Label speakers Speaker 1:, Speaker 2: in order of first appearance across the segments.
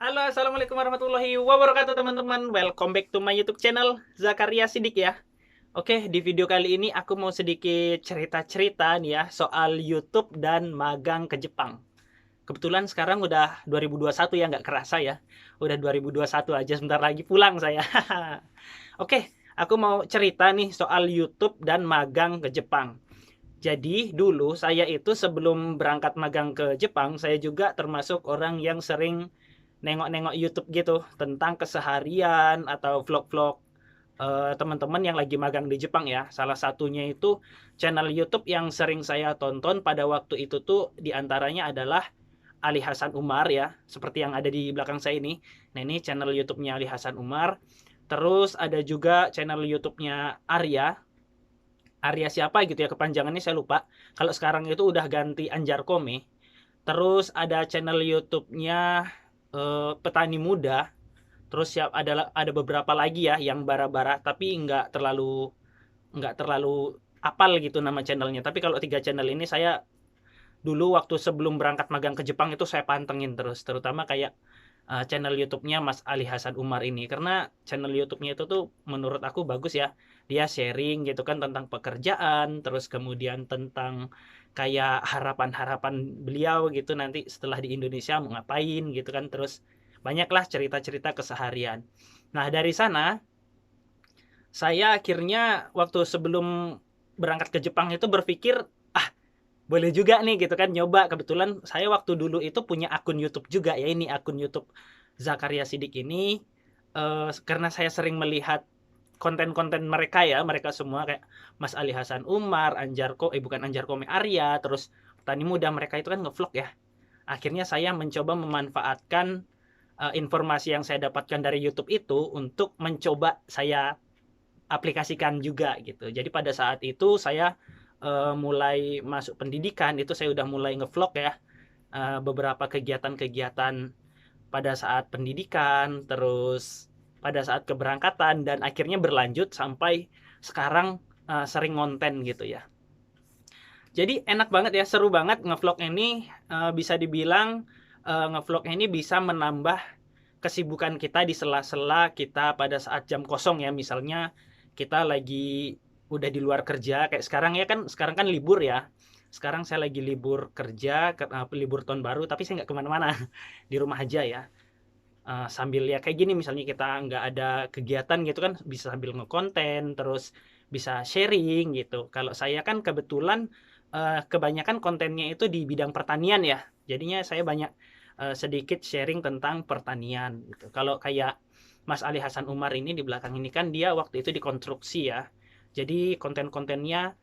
Speaker 1: Halo, assalamualaikum warahmatullahi wabarakatuh teman-teman. Welcome back to my YouTube channel Zakaria Sidik ya. Oke, di video kali ini aku mau sedikit cerita-cerita nih ya soal YouTube dan magang ke Jepang. Kebetulan sekarang udah 2021 ya, nggak kerasa ya. Udah 2021 aja, sebentar lagi pulang saya. Oke, aku mau cerita nih soal YouTube dan magang ke Jepang. Jadi dulu saya itu sebelum berangkat magang ke Jepang, saya juga termasuk orang yang sering nengok-nengok YouTube gitu tentang keseharian atau vlog-vlog teman-teman yang lagi magang di Jepang ya. Salah satunya itu channel YouTube yang sering saya tonton pada waktu itu tuh diantaranya adalah Ali Hasan Umar ya, seperti yang ada di belakang saya ini. Nah, ini channel YouTube-nya Ali Hasan Umar. Terus ada juga channel YouTube-nya Arya. Arya siapa gitu ya, kepanjangannya saya lupa. Kalau sekarang itu udah ganti Anjar Kome. Terus ada channel YouTube-nya Petani Muda. Terus siap ada beberapa lagi ya yang bara-bara, tapi nggak terlalu apal gitu nama channelnya. Tapi kalau tiga channel ini saya dulu waktu sebelum berangkat magang ke Jepang itu saya pantengin terus, terutama kayak channel YouTube-nya Mas Ali Hasan Umar ini, karena channel YouTube-nya itu tuh menurut aku bagus ya. Dia sharing gitu kan tentang pekerjaan, terus kemudian tentang kayak harapan-harapan beliau gitu nanti setelah di Indonesia mau ngapain gitu kan, terus banyaklah cerita-cerita keseharian. Nah, dari sana saya akhirnya waktu sebelum berangkat ke Jepang itu berpikir, ah, boleh juga nih gitu kan nyoba. Kebetulan saya waktu dulu itu punya akun YouTube juga ya, ini akun YouTube Zakaria Sidik ini. Karena saya sering melihat konten-konten mereka ya, mereka semua kayak Mas Ali Hasan Umar, bukan Anjar Kome Arya, terus Petani Muda, mereka itu kan ngevlog ya. Akhirnya saya mencoba memanfaatkan informasi yang saya dapatkan dari YouTube itu untuk mencoba saya aplikasikan juga gitu. Jadi pada saat itu saya mulai masuk pendidikan itu saya udah mulai ngevlog ya, beberapa kegiatan-kegiatan pada saat pendidikan, terus pada saat keberangkatan, dan akhirnya berlanjut sampai sekarang sering ngonten gitu ya. Jadi enak banget ya, seru banget ngevlog ini. Bisa dibilang ngevlog ini bisa menambah kesibukan kita di sela-sela kita pada saat jam kosong ya. Misalnya kita lagi udah di luar kerja kayak sekarang ya kan, sekarang kan libur ya. Sekarang saya lagi libur kerja, libur tahun baru, tapi saya nggak kemana-mana, di rumah aja ya. Sambil ya kayak gini, misalnya kita nggak ada kegiatan gitu kan, bisa sambil ngekonten, terus bisa sharing gitu. Kalau saya kan kebetulan kebanyakan kontennya itu di bidang pertanian ya. Jadinya saya banyak sedikit sharing tentang pertanian gitu. Kalau kayak Mas Ali Hasan Umar ini di belakang ini kan dia waktu itu di konstruksi ya. Jadi konten-kontennya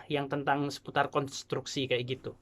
Speaker 1: yang tentang seputar konstruksi kayak gitu.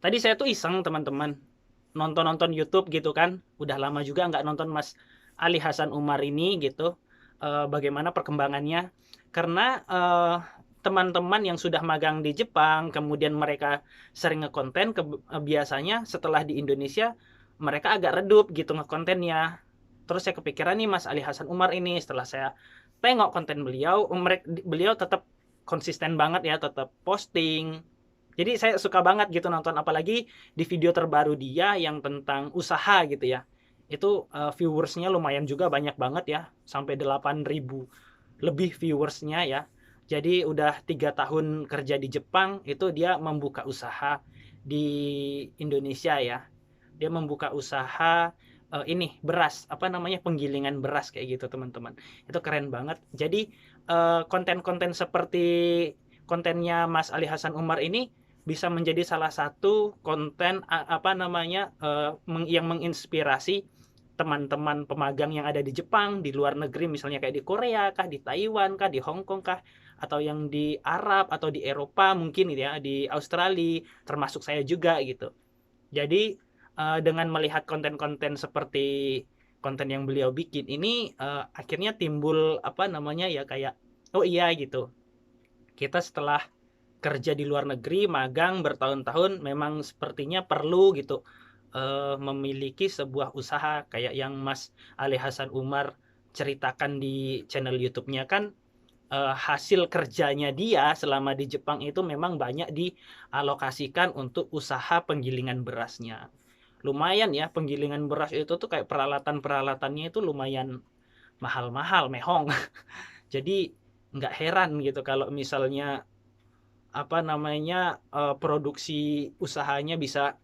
Speaker 1: Tadi saya tuh iseng teman-teman nonton-nonton YouTube gitu kan. Udah lama juga nggak nonton Mas Ali Hasan Umar ini gitu. Bagaimana perkembangannya? Karena teman-teman yang sudah magang di Jepang, kemudian mereka sering ngekonten, biasanya setelah di Indonesia mereka agak redup gitu ngekontennya. Terus saya kepikiran nih Mas Ali Hasan Umar ini, setelah saya tengok konten beliau, beliau tetap konsisten banget ya, tetap posting. Jadi saya suka banget gitu nonton, apalagi di video terbaru dia yang tentang usaha gitu ya. Itu viewersnya lumayan juga banyak banget ya, sampai 8.000 lebih viewersnya ya. Jadi udah 3 tahun kerja di Jepang, itu dia membuka usaha di Indonesia ya. Dia membuka usaha ini beras, apa namanya, penggilingan beras kayak gitu teman-teman. Itu keren banget. Jadi konten-konten seperti kontennya Mas Ali Hasan Umar ini bisa menjadi salah satu konten apa namanya, yang menginspirasi teman-teman pemagang yang ada di Jepang, di luar negeri, misalnya kayak di Korea kah, di Taiwan kah, di Hong Kong kah, atau yang di Arab atau di Eropa mungkin gitu ya, di Australia, termasuk saya juga gitu. Jadi dengan melihat konten-konten seperti konten yang beliau bikin ini, akhirnya timbul apa namanya ya, kayak oh iya gitu. Kita setelah kerja di luar negeri, magang bertahun-tahun, memang sepertinya perlu gitu memiliki sebuah usaha kayak yang Mas Ali Hasan Umar ceritakan di channel YouTube-nya kan. Hasil kerjanya dia selama di Jepang itu memang banyak dialokasikan untuk usaha penggilingan berasnya. lumayan ya, penggilingan beras itu tuh kayak peralatan-peralatannya itu lumayan mahal-mahal, mehong. Jadi nggak heran gitu kalau misalnya apa namanya produksi usahanya bisa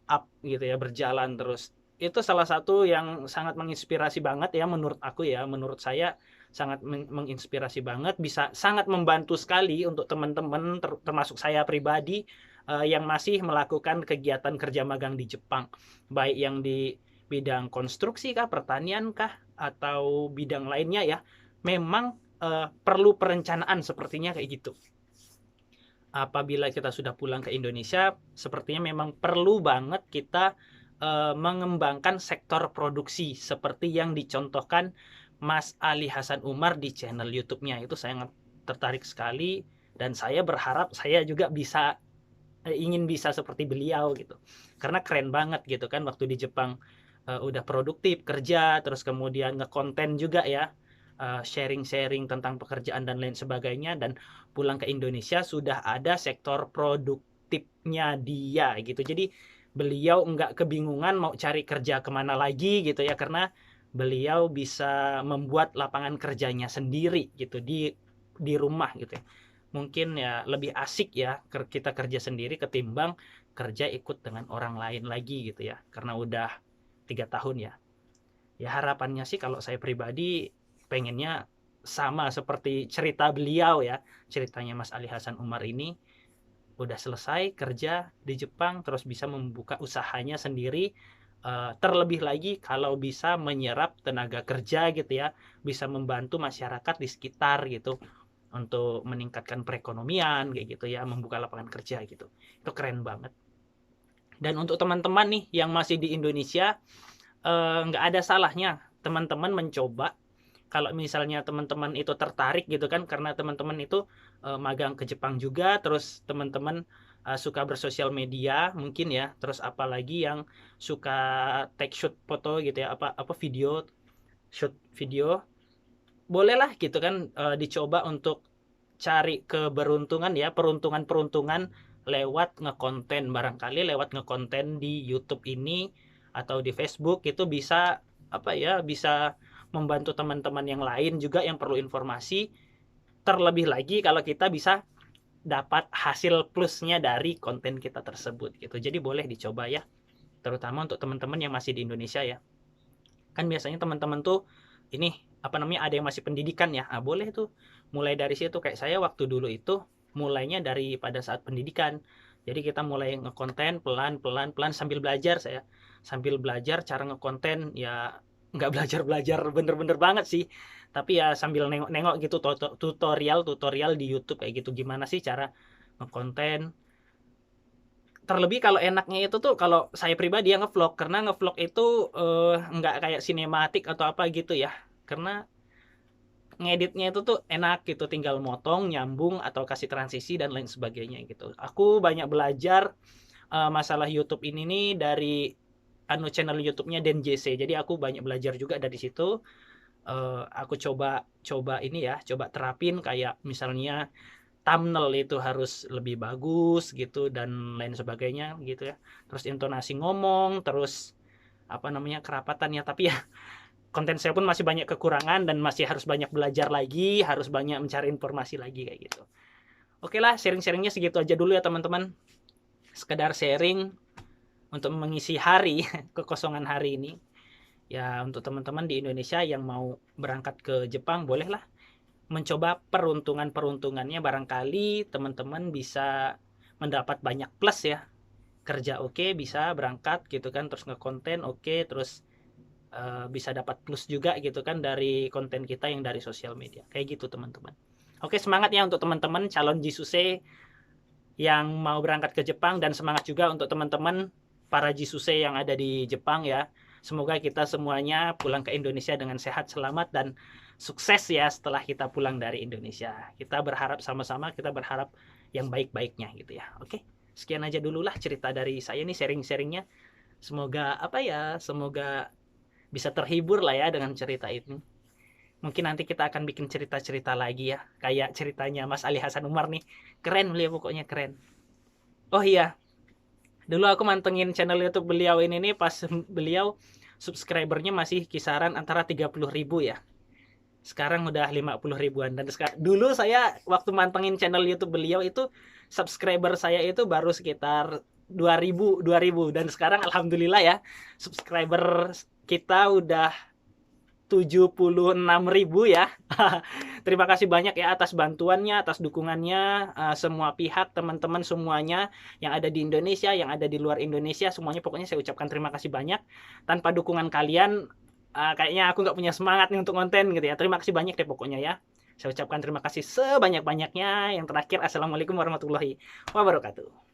Speaker 1: up gitu ya, berjalan terus. Itu salah satu yang sangat menginspirasi banget ya menurut aku ya, menurut saya sangat menginspirasi banget, bisa sangat membantu sekali untuk teman-teman termasuk saya pribadi yang masih melakukan kegiatan kerja magang di Jepang, baik yang di bidang konstruksi kah, pertanian kah, atau bidang lainnya ya. Memang perlu perencanaan sepertinya kayak gitu. Apabila kita sudah pulang ke Indonesia, sepertinya memang perlu banget kita mengembangkan sektor produksi seperti yang dicontohkan Mas Ali Hasan Umar di channel YouTube-nya. Itu saya sangat tertarik sekali dan saya berharap saya juga bisa ingin bisa seperti beliau gitu. Karena keren banget gitu kan waktu di Jepang udah produktif kerja, terus kemudian ngekonten juga ya, sharing-sharing tentang pekerjaan dan lain sebagainya, dan pulang ke Indonesia sudah ada sektor produktifnya dia gitu. Jadi beliau nggak kebingungan mau cari kerja kemana lagi gitu ya, karena beliau bisa membuat lapangan kerjanya sendiri gitu di rumah gitu ya. Mungkin ya lebih asik ya kita kerja sendiri ketimbang kerja ikut dengan orang lain lagi gitu ya, karena udah 3 tahun ya. Ya harapannya sih kalau saya pribadi pengennya sama seperti cerita beliau ya, ceritanya Mas Ali Hasan Umar ini, udah selesai kerja di Jepang terus bisa membuka usahanya sendiri, terlebih lagi kalau bisa menyerap tenaga kerja gitu ya, bisa membantu masyarakat di sekitar gitu untuk meningkatkan perekonomian kayak gitu ya, membuka lapangan kerja gitu. Itu keren banget. Dan untuk teman-teman nih yang masih di Indonesia, nggak ada salahnya teman-teman mencoba kalau misalnya teman-teman itu tertarik gitu kan, karena teman-teman itu magang ke Jepang juga, terus teman-teman suka bersosial media mungkin ya, terus apalagi yang suka take shoot foto gitu ya, apa apa video, shoot video, bolehlah gitu kan dicoba untuk cari keberuntungan ya, peruntungan-peruntungan lewat ngekonten, barangkali lewat ngekonten di YouTube ini atau di Facebook itu bisa apa ya, bisa membantu teman-teman yang lain juga yang perlu informasi. Terlebih lagi kalau kita bisa dapat hasil plusnya dari konten kita tersebut gitu. Jadi boleh dicoba ya, terutama untuk teman-teman yang masih di Indonesia ya. Kan biasanya teman-teman tuh ini apa namanya, ada yang masih pendidikan ya, boleh tuh mulai dari situ. Kayak saya waktu dulu itu mulainya dari pada saat pendidikan, jadi kita mulai ngekonten pelan pelan pelan sambil belajar. Saya sambil belajar cara ngekonten ya, nggak belajar belajar bener-bener banget sih, tapi ya sambil nengok-nengok gitu tutorial tutorial di YouTube kayak gitu, gimana sih cara ngekonten. Terlebih kalau enaknya itu tuh kalau saya pribadi yang ngevlog, karena ngevlog itu nggak kayak sinematik atau apa gitu ya, karena ngeditnya itu tuh enak gitu, tinggal motong nyambung atau kasih transisi dan lain sebagainya gitu. Aku banyak belajar masalah YouTube ini nih dari channel YouTube-nya Den JC, jadi aku banyak belajar juga dari situ. Aku coba coba ini ya, coba terapin kayak misalnya thumbnail itu harus lebih bagus gitu dan lain sebagainya gitu ya, terus intonasi ngomong, terus apa namanya, kerapatannya. Tapi ya konten saya pun masih banyak kekurangan dan masih harus banyak belajar lagi, harus banyak mencari informasi lagi kayak gitu. Oke lah, sharing-sharingnya segitu aja dulu ya teman-teman, sekedar sharing untuk mengisi hari kekosongan hari ini ya. Untuk teman-teman di Indonesia yang mau berangkat ke Jepang, bolehlah mencoba peruntungan-peruntungannya, barangkali teman-teman bisa mendapat banyak plus ya. Kerja oke, bisa berangkat gitu kan, terus ngekonten oke, terus bisa dapat plus juga gitu kan dari konten kita yang dari sosial media kayak gitu teman-teman. Oke, semangat ya untuk teman-teman calon Jisuse yang mau berangkat ke Jepang, dan semangat juga untuk teman-teman para Jisuse yang ada di Jepang ya. Semoga kita semuanya pulang ke Indonesia dengan sehat, selamat, dan sukses ya setelah kita pulang dari Indonesia. Kita berharap sama-sama, kita berharap yang baik-baiknya gitu ya. Oke, sekian aja dulu lah cerita dari saya nih, sharing-sharingnya. Semoga apa ya, semoga bisa terhibur lah ya dengan cerita ini. Mungkin nanti kita akan bikin cerita-cerita lagi ya, kayak ceritanya Mas Ali Hasan Umar nih. Keren beliau, pokoknya keren. Oh iya, Dulu aku mantengin channel YouTube beliau ini nih pas beliau subscribernya masih kisaran antara 30.000 ya. Sekarang udah 50 ribuan dan dulu saya waktu mantengin channel YouTube beliau itu subscriber saya itu baru sekitar 2000 dan sekarang alhamdulillah ya subscriber kita udah 76.000 ya. Terima kasih banyak ya atas bantuannya, atas dukungannya, semua pihak, teman-teman semuanya yang ada di Indonesia, yang ada di luar Indonesia, semuanya pokoknya saya ucapkan terima kasih banyak. Tanpa dukungan kalian, kayaknya aku nggak punya semangat nih untuk konten gitu ya. Terima kasih banyak deh pokoknya ya. Saya ucapkan terima kasih sebanyak-banyaknya. Yang terakhir, Assalamualaikum warahmatullahi wabarakatuh.